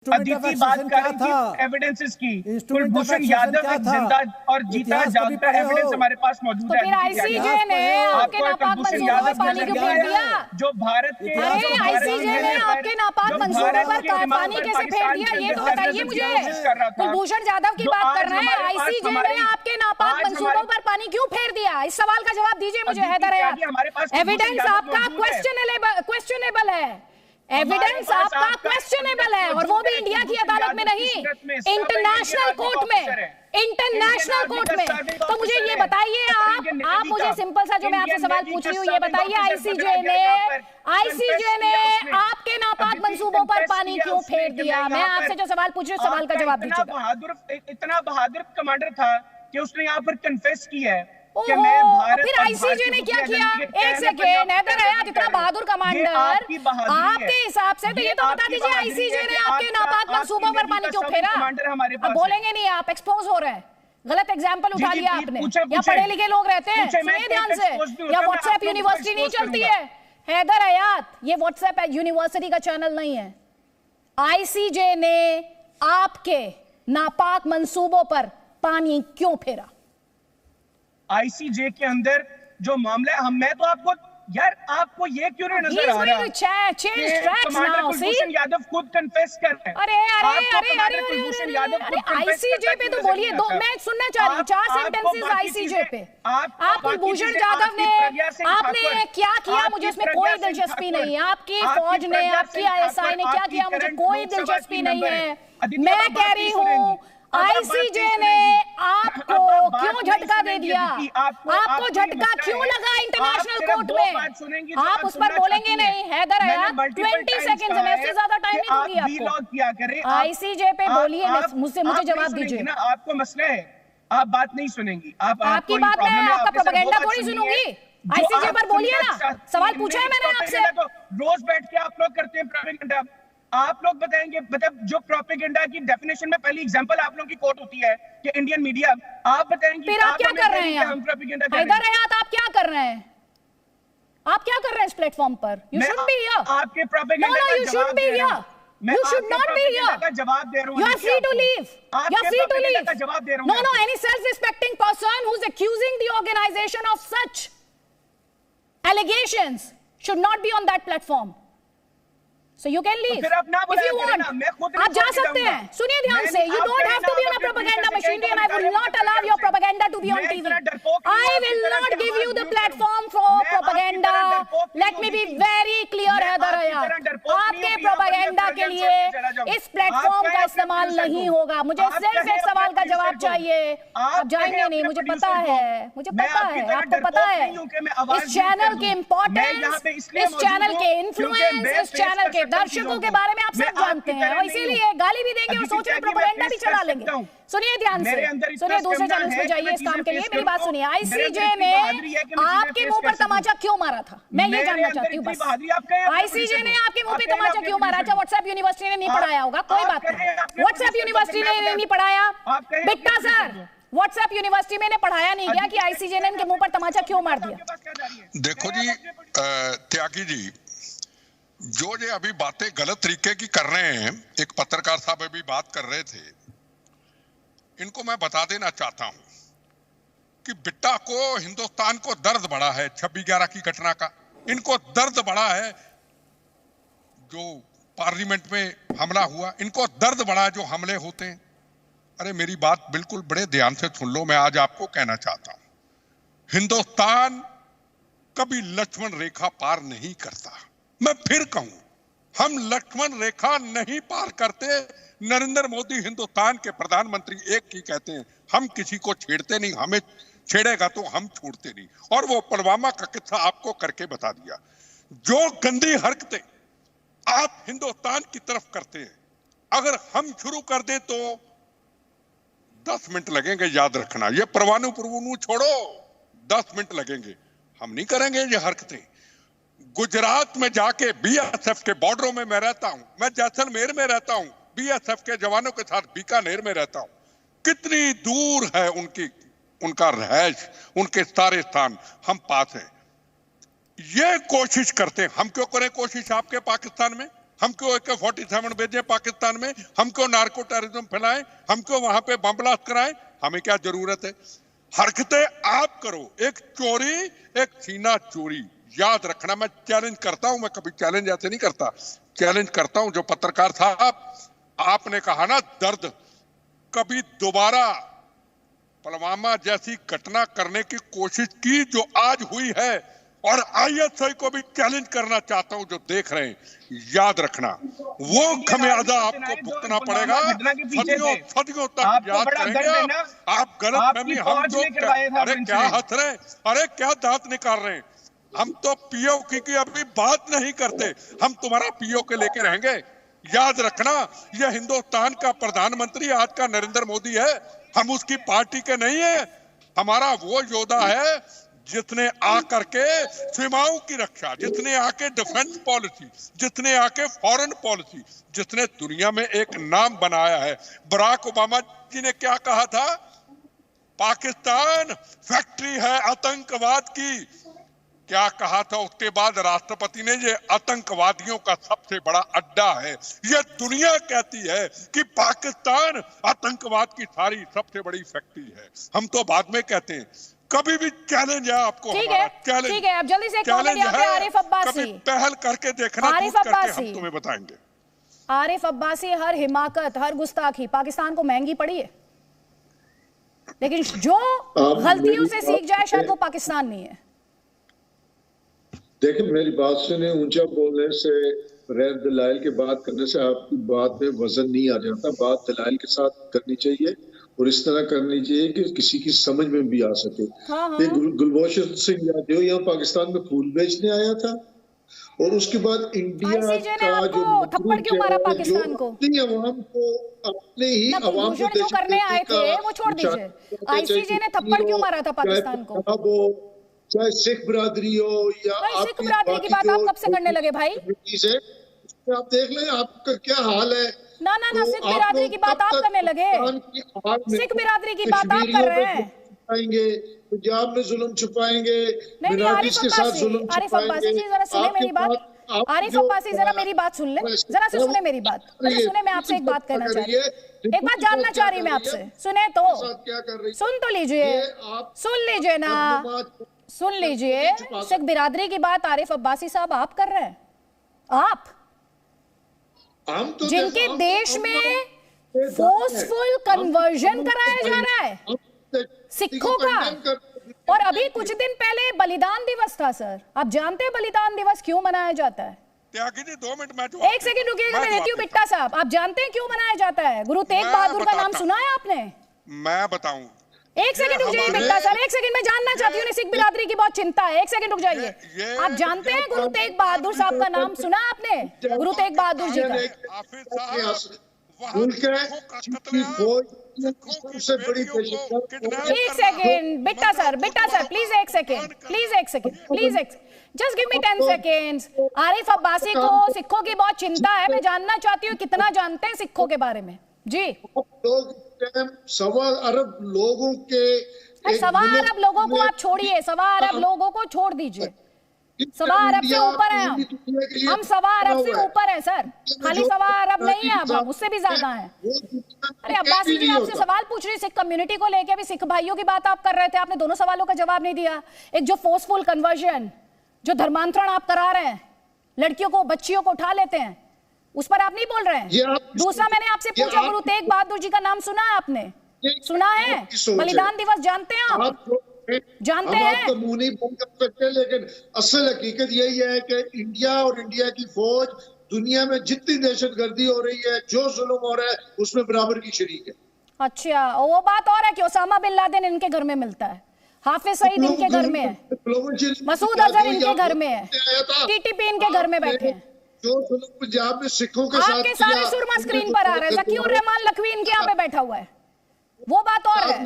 अदिति बात कर रही थी एविडेंसेस की, कुलभूषण यादव एक जिंदा और जीता जागता एविडेंस हमारे पास मौजूद है। तो फिर आईसीजे ने आपके नापाक मंसूबों पर पानी क्यों फेर दिया? जो भारत के आईसीजे ने आपके नापाक मंसूबों पर पानी कैसे फेर दिया, ये तो बताइए मुझे। कुलभूषण यादव की बात कर रहे हैं, आईसीजे ने आपके नापाक मंसूबों पर पानी क्यों फेर दिया? इस सवाल का जवाब दीजिए मुझे हैदर हयात। एविडेंस आपका क्वेश्चनेबल है, एविडेंस आपका क्वेश्चनेबल है, और वो भी इंडिया की अदालत में नहीं, इंटरनेशनल कोर्ट में, इंटरनेशनल कोर्ट में। तो मुझे ये बताइए, आप मुझे सिंपल सा जो मैं आपसे सवाल पूछ रही हूँ ये बताइए, आईसीजे ने आपके नापाक मंसूबों पर पानी क्यों फेर दिया? मैं आपसे जो सवाल पूछ रही हूँ सवाल का जवाब दीजिए। इतना बहादुर कमांडर था कि उसने यहाँ पर कन्फेस किया है कि फिर आईसीजे ने क्या किया? एक सेकेंड, हैदर हयात इतना बहादुर कमांडर आपके हिसाब से, तो ये तो बता दीजिए आईसीजे ने आपके नापाक मंसूबों पर पानी क्यों फेरा? अब बोलेंगे नहीं, आप एक्सपोज हो रहे हैं, गलत एग्जाम्पल उठा लिया आपने। या पढ़े लिखे लोग रहते हैं, सुनिए ध्यान से, या व्हाट्सएप यूनिवर्सिटी नहीं चलती है। हैदर हयात, ये व्हाट्सएप यूनिवर्सिटी का चैनल नहीं है। आईसीजे ने आपके नापाक मंसूबों पर पानी क्यों फेरा? आईसीजे के अंदर जो मामला है, मैं तो आपको यार, आपको ये क्यों नहीं नजर आ रहा? कुलभूषण यादव खुद कन्फेस कर रहे हैं। अरे आईसीजे पे तो बोलिए, दो मैं सुनना चाह रही हूँ, 4 सेंटेंसेस आईसीजे पे। आप कुलभूषण यादव ने आपने क्या किया, मुझे इसमें कोई दिलचस्पी नहीं है। आपकी फौज ने, आपकी आईएसआई ने क्या किया, मुझे कोई दिलचस्पी नहीं है। मैं कह रही हूँ आईसीजे ने आपको क्यों झटका दे दिया? आपको झटका क्यों लगा इंटरनेशनल कोर्ट में? आप उस पर बोलेंगे नहीं हैदर हयात, 20 सेकंड में, इससे ज्यादा टाइम नहीं दूंगी आपको। आईसीजे पे बोलिए, मुझे जवाब दीजिए। आपको मसला है, आप बात नहीं सुनेंगी। आपकी बात मैं आपका प्रोपेगेंडा थोड़ी सुनूंगी। आईसीजे पर बोलिए ना, सवाल पूछा है मैंने आपसे। रोज बैठ के आप लोग करते हैं प्रोपेगेंडा। आप लोग बताएंगे, मतलब जो प्रोपेगेंडा की डेफिनेशन में पहली एग्जांपल आप लोगों की कोट होती है कि इंडियन मीडिया, आप बताएंगे फिर आप क्या कर रहे हैं? हैदर हयात, आप क्या कर रहे हैं? आप क्या कर रहे हैं इस प्लेटफॉर्म पर? You should be here. आपके प्रोपेगेंडा का you should be here, you should not be here. जवाब दे रहा हूं, you are free to leave, you are free to leave. जवाब दे रहा हूं। No, any self respecting person who is accusing the organisation of such allegations should not be on that platform. So you can leave if you want. आप जा सकते हैं। सुनिए ध्यान से, you don't have to be on a propaganda machinery and I will not allow your propaganda to be on TV. I will not give you the platform for propaganda. Let me be very clear Haider हयात, आपके propaganda के लिए इस platform का इस्तेमाल नहीं होगा। मुझे सिर्फ एक सवाल का जवाब चाहिए। आप जाएंगे नहीं, मुझे पता है, मुझे पता है, आपको पता है इस चैनल की इंपॉर्टेंस, इस चैनल के इन्फ्लुएंस, इस चैनल के दर्शकों के बारे में आप सब जानते हैं, और इसीलिए गाली भी देंगे और सोच रहे प्रोपेगेंडा भी चला लेंगे। सुनिए ध्यान से, सुनिए, दूसरे चैनल पे जाइए इस काम के लिए। मेरी बात सुनिए, आईसीजे ने आपके मुंह पर तमाचा क्यों मारा था, मैं ये जानना चाहती हूँ बस। आईसीजे ने आपके मुंह पे तमाचा क्यों मारा? अच्छा, व्हाट्सएप यूनिवर्सिटी ने नहीं पढ़ाया होगा, कोई बात नहीं, व्हाट्सएप यूनिवर्सिटी ने नहीं पढ़ाया। बिट्टा सर, व्हाट्सएप यूनिवर्सिटी में पढ़ाया नहीं गया कि आईसीजे ने इनके मुंह पर तमाचा क्यों मार दिया? देखो जी त्यागी जी, जो ये अभी बातें गलत तरीके की कर रहे हैं, एक पत्रकार साहब अभी बात कर रहे थे, इनको मैं बता देना चाहता हूं कि बिट्टा को, हिंदुस्तान को दर्द बड़ा है 26/11 की घटना का। इनको दर्द बड़ा है जो पार्लियामेंट में हमला हुआ, इनको दर्द बड़ा है जो हमले होते हैं। अरे मेरी बात बिल्कुल बड़े ध्यान से सुन लो, मैं आज आपको कहना चाहता हूं, हिंदुस्तान कभी लक्ष्मण रेखा पार नहीं करता। मैं फिर कहूं, हम लक्ष्मण रेखा नहीं पार करते। नरेंद्र मोदी हिंदुस्तान के प्रधानमंत्री एक ही कहते हैं, हम किसी को छेड़ते नहीं, हमें छेड़ेगा तो हम छोड़ते नहीं। और वो पुलवामा का किस्सा आपको करके बता दिया। जो गंदी हरकतें आप हिंदुस्तान की तरफ करते हैं, अगर हम शुरू कर दे तो 10 मिनट लगेंगे, याद रखना। ये परवाणु छोड़ो, 10 मिनट लगेंगे, हम नहीं करेंगे ये हरकतें। गुजरात में जाके बीएसएफ के बॉर्डरों में मैं रहता हूं, मैं जैसलमेर में रहता हूं, बीएसएफ के जवानों के साथ बीकानेर में रहता हूं। कितनी दूर है उनका रहायश, उनके सारे स्थान, हम पास है। ये कोशिश करते हैं, हम क्यों करें कोशिश आपके पाकिस्तान में? हम क्यों AK-47 भेजें पाकिस्तान में, हम क्यों नार्को टेररिज्म फैलाएं, हम क्यों वहां पे बम ब्लास्ट कराएं, हमें क्या जरूरत है। हरकतें आप करो, एक चोरी एक सीना चोरी। याद रखना, मैं चैलेंज करता हूं, मैं कभी चैलेंज ऐसे नहीं करता, चैलेंज करता हूं। जो पत्रकार साहब आपने कहा ना दर्द, कभी दोबारा पुलवामा जैसी घटना करने की कोशिश की जो आज हुई है, और ISI को भी चैलेंज करना चाहता हूं जो देख रहे हैं, याद रखना वो खमियाजा आपको भुगतना पड़ेगा। सदियों सदियों तक याद करेंगे आप। गलतफहमी, हम जो अरे क्या हंस रहे हैं, अरे क्या दांत निकाल रहे हैं, हम तो POK की अभी बात नहीं करते, हम तुम्हारा POK लेके रहेंगे। याद रखना, यह हिंदुस्तान का प्रधानमंत्री आज का नरेंद्र मोदी है, हम उसकी पार्टी के नहीं है। हमारा वो योद्धा है जिसने आकर के सीमाओं की रक्षा, जिसने आके डिफेंस पॉलिसी, जिसने आके फॉरेन पॉलिसी, जिसने दुनिया में एक नाम बनाया है। बराक ओबामा जी ने क्या कहा था, पाकिस्तान फैक्ट्री है आतंकवाद की, क्या कहा था। उसके बाद राष्ट्रपति ने, ये आतंकवादियों का सबसे बड़ा अड्डा है। ये दुनिया कहती है कि पाकिस्तान आतंकवाद की सारी सबसे बड़ी फैक्ट्री है, हम तो बाद में कहते हैं। कभी भी चैलेंज है आपको, ठीक है, ठीक है। अब जल्दी से कमेंट यहाँ पे आरिफ अब्बासी, कभी पहल करके देखना, आरिफ अब्बासी, हम तुम्हें बताएंगे। आरिफ अब्बासी, हर हिमाकत, हर गुस्ताखी पाकिस्तान को महंगी पड़ी है, लेकिन जो गलतियों से सीख जाए शायद वो पाकिस्तान नहीं है। देखिए, मेरी बात सुने, ऊंचा बोलने से, गैर दलाइल के बात करने से आपकी बात में वजन नहीं आ जाता। बात दलाइल के साथ करनी चाहिए और इस तरह करनी चाहिए कि किसी की समझ में भी आ सके। गुलभूषण सिंह यादव यहाँ पाकिस्तान में फूल बेचने आया था और उसके बाद इंडिया का जो थप्पड़ क्यों मारा पाकिस्तान को, अवाम को, अपने ही अवाम को जो करने आए थे वो छोड़ दीजिए, ICJ ने थप्पड़ क्यों मारा था पाकिस्तान को, चाहे सिख बिरादरी हो या सिख बिरादरी की बात आप कब से करने लगे भाई, आप देख लें आपका क्या हाल है। ना ना ना, सिख बिरादरी की बात आप करने लगे, सिख बिरादरी की बात आप कर रहे हैं। पंजाब में जुल्म छुपाएंगे, नहीं, आरिफ अब्बासी जी जरा सुने मेरी बात, आरिफ अब्बासी जरा मेरी बात सुन ले, जरा से सुने मेरी बात, सुने। मैं आपसे एक बात कहना चाह रही हूँ, एक बात जानना चाह रही मैं आपसे, सुने तो सुन तो लीजिए, सुन लीजिए ना, सुन लीजिए। सिख बिरादरी की बात आरिफ अब्बासी साहब आप कर रहे हैं, आप जिनके देश में फोर्सफुल कन्वर्जन कराया जा रहा है सिखों का। और अभी कुछ दिन पहले बलिदान दिवस था सर, आप जानते हैं बलिदान दिवस क्यों मनाया जाता है? त्यागी जी 2 मिनट, एक सेकंड रुकिएगा, मैं देती हूँ बिट्टा साहब, आप जानते हैं क्यों मनाया जाता है? गुरु तेग बहादुर का नाम सुना है आपने? मैं बताऊं, एक सेकंड रुक जाइए बिट्टा सर, एक सेकंड, मैं जानना चाहती हूँ, सिख बिरादरी की बहुत चिंता है, एक सेकंड रुक जाइए। आप जानते हैं गुरु तेग बहादुर साहब का नाम सुना आपने? गुरु तेग बहादुर जी का एक सेकेंड बिट्टा सर प्लीज एक second, just give me 10 seconds. Arif Abbasi को सिखों की बहुत चिंता है, मैं जानना चाहती हूँ कितना जानते हैं सिखों के बारे में जी। सवा अरब लोगों के, सवा अरब लोगों को आप छोड़िए, सवा अरब लोगों को छोड़ दीजिए, सवा अरब से ऊपर है हम सवा अरब से ऊपर है सर, खाली सवा अरब नहीं है, अब हम उससे भी ज्यादा हैं। अरे अब्बासी जी आपसे सवाल पूछ रही, सिख कम्युनिटी को लेके भी, सिख भाइयों की बात आप कर रहे थे, आपने दोनों सवालों का जवाब नहीं दिया। एक जो फोर्सफुल कन्वर्जन, जो धर्मांतरण आप करा रहे हैं, लड़कियों को, बच्चियों को उठा लेते हैं, उस पर आप नहीं बोल रहे हैं। दूसरा मैंने आपसे पूछा, गुरु तेग बहादुर जी का नाम सुना है आपने? सुना है? बलिदान दिवस जानते हैं आप? जानते हैं? आप तो मुंह नहीं बंद कर सकते, लेकिन असल हकीकत यही है कि इंडिया और इंडिया की फौज दुनिया में जितनी दहशतगर्दी हो रही है, जो जुल्म हो रहा है, उसमें बराबर की शरीक है। अच्छा, वो बात और है कि ओसामा बिन लादेन इनके घर में मिलता है, हाफिज सईद इनके घर में है, मसूद अजहर इनके घर में है, TTP इनके घर में बैठे हैं। जो पंजाब में सिखों के साथ आपके सारे सुरमा स्क्रीन पर आ रहे हैं, ज़कीउर रहमान लखवी इनके यहाँ पे बैठा हुआ है, वो बात और है।